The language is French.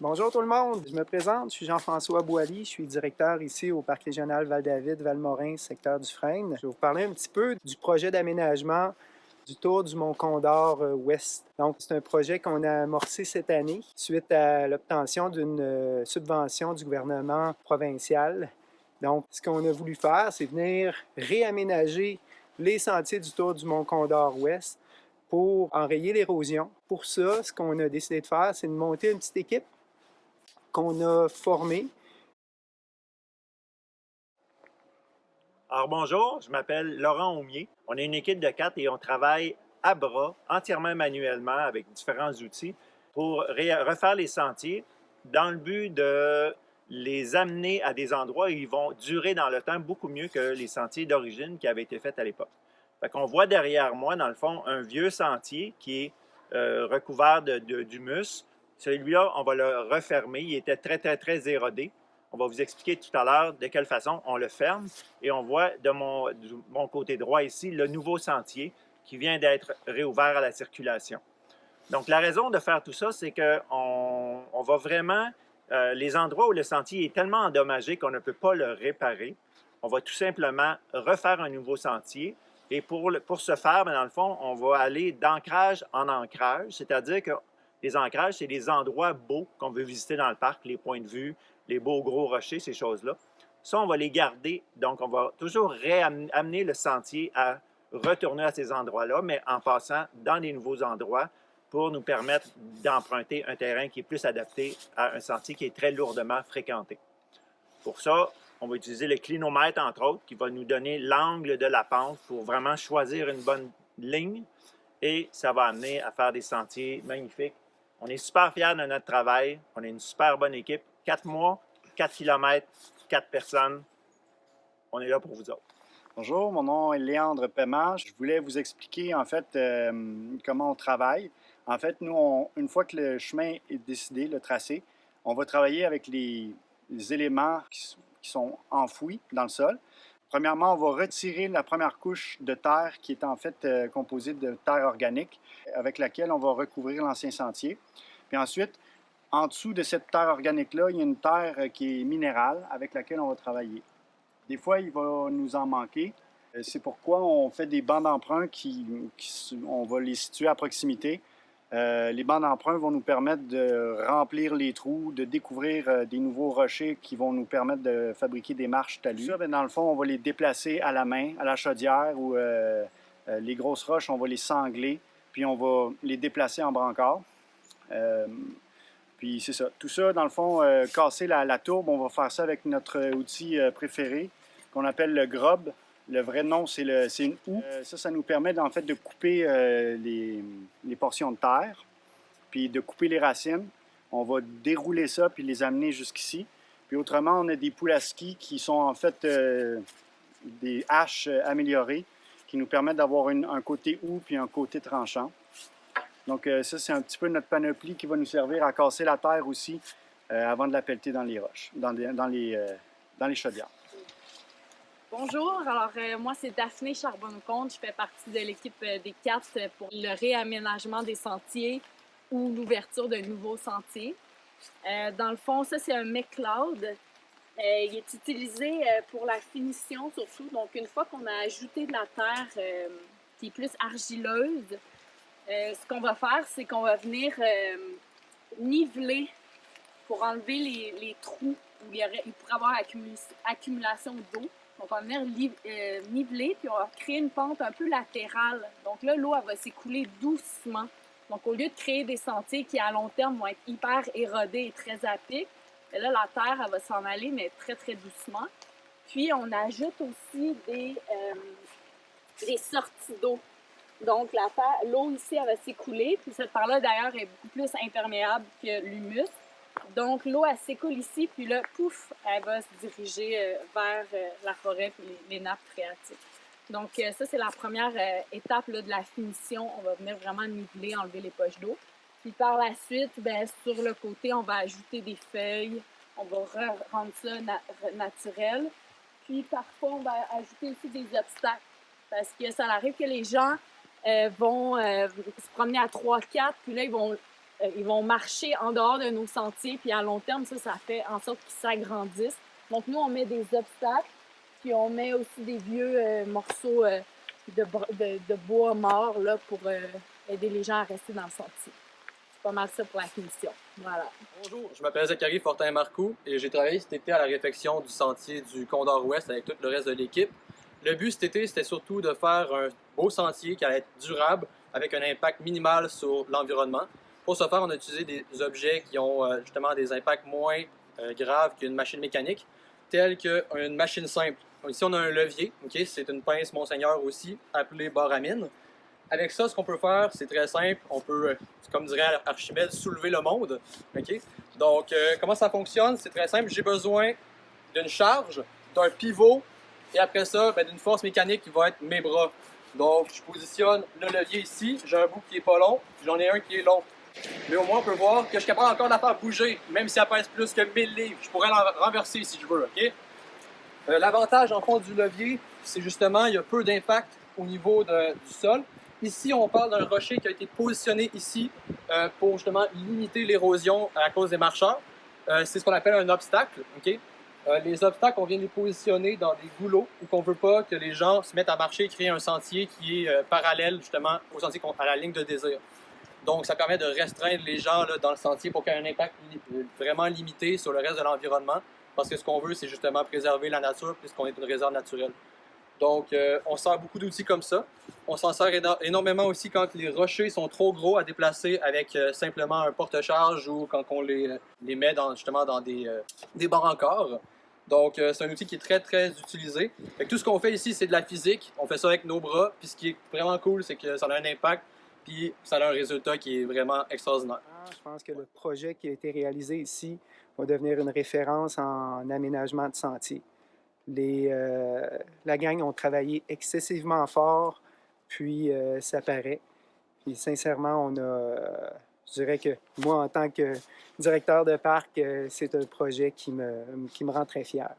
Bonjour tout le monde, je me présente, je suis Jean-François Boily, je suis directeur ici au Parc régional Val-David-Valmorin, secteur du Frêne. Je vais vous parler un petit peu du projet d'aménagement du tour du Mont Condor ouest. Donc, c'est un projet qu'on a amorcé cette année suite à l'obtention d'une subvention du gouvernement provincial. Donc, ce qu'on a voulu faire, c'est venir réaménager les sentiers du tour du Mont Condor ouest pour enrayer l'érosion. Pour ça, ce qu'on a décidé de faire, c'est de monter une petite équipe qu'on a formée. Alors bonjour, je m'appelle Laurent Aumier. On est une équipe de 4 et on travaille à bras, entièrement manuellement avec différents outils pour refaire les sentiers dans le but de les amener à des endroits où ils vont durer dans le temps beaucoup mieux que les sentiers d'origine qui avaient été faits à l'époque. Fait qu'on voit derrière moi, dans le fond, un vieux sentier qui est recouvert d'humus. Celui-là, on va le refermer. Il était très érodé. On va vous expliquer tout à l'heure de quelle façon on le ferme. Et on voit de mon côté droit ici le nouveau sentier qui vient d'être réouvert à la circulation. Donc, la raison de faire tout ça, c'est qu'on va vraiment, les endroits où le sentier est tellement endommagé qu'on ne peut pas le réparer, on va tout simplement refaire un nouveau sentier. Et pour ce faire, dans le fond, on va aller d'ancrage en ancrage, c'est-à-dire que les ancrages, c'est des endroits beaux qu'on veut visiter dans le parc, les points de vue, les beaux gros rochers, ces choses-là. Ça, on va les garder. Donc, on va toujours amener le sentier à retourner à ces endroits-là, mais en passant dans des nouveaux endroits pour nous permettre d'emprunter un terrain qui est plus adapté à un sentier qui est très lourdement fréquenté. Pour ça, on va utiliser le clinomètre, entre autres, qui va nous donner l'angle de la pente pour vraiment choisir une bonne ligne. Et ça va amener à faire des sentiers magnifiques. On est super fiers de notre travail. On est une super bonne équipe. 4 mois, 4 kilomètres, 4 personnes. On est là pour vous autres. Bonjour, mon nom est Léandre Paiement. Je voulais vous expliquer en fait comment on travaille. En fait, nous, une fois que le chemin est décidé, le tracé, on va travailler avec les éléments qui sont enfouis dans le sol. Premièrement, on va retirer la première couche de terre qui est en fait composée de terre organique avec laquelle on va recouvrir l'ancien sentier. Puis ensuite, en dessous de cette terre organique-là, il y a une terre qui est minérale avec laquelle on va travailler. Des fois, il va nous en manquer. C'est pourquoi on fait des bancs d'emprunt on va les situer à proximité. Les bancs d'emprunt vont nous permettre de remplir les trous, de découvrir des nouveaux rochers qui vont nous permettre de fabriquer des marches talus. Ça, dans le fond, on va les déplacer à la main, à la chaudière, ou les grosses roches, on va les sangler, puis on va les déplacer en brancard. Puis c'est ça. Tout ça, dans le fond, casser la tourbe, on va faire ça avec notre outil préféré, qu'on appelle le grob. Le vrai nom, c'est une houe. Ça nous permet en fait de couper les portions de terre, puis de couper les racines. On va dérouler ça, puis les amener jusqu'ici. Puis autrement, on a des poules à ski qui sont en fait des haches améliorées, qui nous permettent d'avoir un côté houe, puis un côté tranchant. Donc ça, c'est un petit peu notre panoplie qui va nous servir à casser la terre aussi avant de la pelleter dans les roches, dans les chaudières. Bonjour, alors moi c'est Daphné Charbonne-Comte, je fais partie de l'équipe des 4 pour le réaménagement des sentiers ou l'ouverture de nouveaux sentiers. Dans le fond, ça c'est un McLeod. Il est utilisé pour la finition surtout, donc une fois qu'on a ajouté de la terre qui est plus argileuse, ce qu'on va faire, c'est qu'on va venir niveler pour enlever les trous où il pourrait y avoir accumulation d'eau. Donc, on va venir niveler, puis on va créer une pente un peu latérale. Donc là, l'eau, elle va s'écouler doucement. Donc, au lieu de créer des sentiers qui, à long terme, vont être hyper érodés et très à pic, là, la terre, elle va s'en aller, mais très doucement. Puis, on ajoute aussi des sorties d'eau. Donc, l'eau ici, elle va s'écouler. Puis cette terre-là, d'ailleurs, est beaucoup plus imperméable que l'humus. Donc, l'eau, elle s'écoule ici. Puis là, pouf, elle va se diriger vers la forêt et les nappes phréatiques. Donc, ça, c'est la première étape là, de la finition. On va venir vraiment niveler, enlever les poches d'eau. Puis par la suite, bien, sur le côté, on va ajouter des feuilles. On va rendre ça naturel. Puis parfois, on va ajouter aussi des obstacles. Parce que ça arrive que les gens vont se promener à 3-4, puis là, ils vont ils vont marcher en dehors de nos sentiers, puis à long terme, ça fait en sorte qu'ils s'agrandissent. Donc, nous, on met des obstacles, puis on met aussi des vieux morceaux de bois mort là, pour aider les gens à rester dans le sentier. C'est pas mal ça pour la finition. Voilà. Bonjour, je m'appelle Zachary Fortin-Marcoux et j'ai travaillé cet été à la réfection du sentier du Condor Ouest avec tout le reste de l'équipe. Le but cet été, c'était surtout de faire un beau sentier qui allait être durable avec un impact minimal sur l'environnement. Pour ce faire, on a utilisé des objets qui ont justement des impacts moins graves qu'une machine mécanique, telle qu'une machine simple. Ici, on a un levier, okay? C'est une pince Monseigneur aussi, appelée baramine. Avec ça, ce qu'on peut faire, c'est très simple. On peut, comme dirait Archimède, soulever le monde. Okay? Donc, comment ça fonctionne? C'est très simple. J'ai besoin d'une charge, d'un pivot, et après ça, d'une force mécanique qui va être mes bras. Donc, je positionne le levier ici. J'ai un bout qui n'est pas long, puis j'en ai un qui est long. Mais au moins, on peut voir que je suis capable encore de la faire bouger, même si elle pèse plus que 1000 livres. Je pourrais la renverser si je veux. Okay? L'avantage, en fond, du levier, c'est justement il y a peu d'impact au niveau du sol. Ici, on parle d'un rocher qui a été positionné ici pour justement limiter l'érosion à cause des marcheurs. C'est ce qu'on appelle un obstacle. Okay? Les obstacles, on vient les positionner dans des goulots où on ne veut pas que les gens se mettent à marcher et créer un sentier qui est parallèle justement au sentier à la ligne de désir. Donc, ça permet de restreindre les gens là, dans le sentier pour qu'il y ait un impact vraiment limité sur le reste de l'environnement. Parce que ce qu'on veut, c'est justement préserver la nature puisqu'on est une réserve naturelle. Donc, on sert beaucoup d'outils comme ça. On s'en sert énormément aussi quand les rochers sont trop gros à déplacer avec simplement un porte-charge ou quand on les met justement dans des barres en corps. Donc, c'est un outil qui est très, très utilisé. Fait que tout ce qu'on fait ici, c'est de la physique. On fait ça avec nos bras. Puis ce qui est vraiment cool, c'est que ça a un impact. Puis ça a un résultat qui est vraiment extraordinaire. Je pense que le projet qui a été réalisé ici va devenir une référence en aménagement de sentiers. La gang ont travaillé excessivement fort, puis ça paraît. Puis sincèrement, je dirais que moi, en tant que directeur de parc, c'est un projet qui me rend très fier.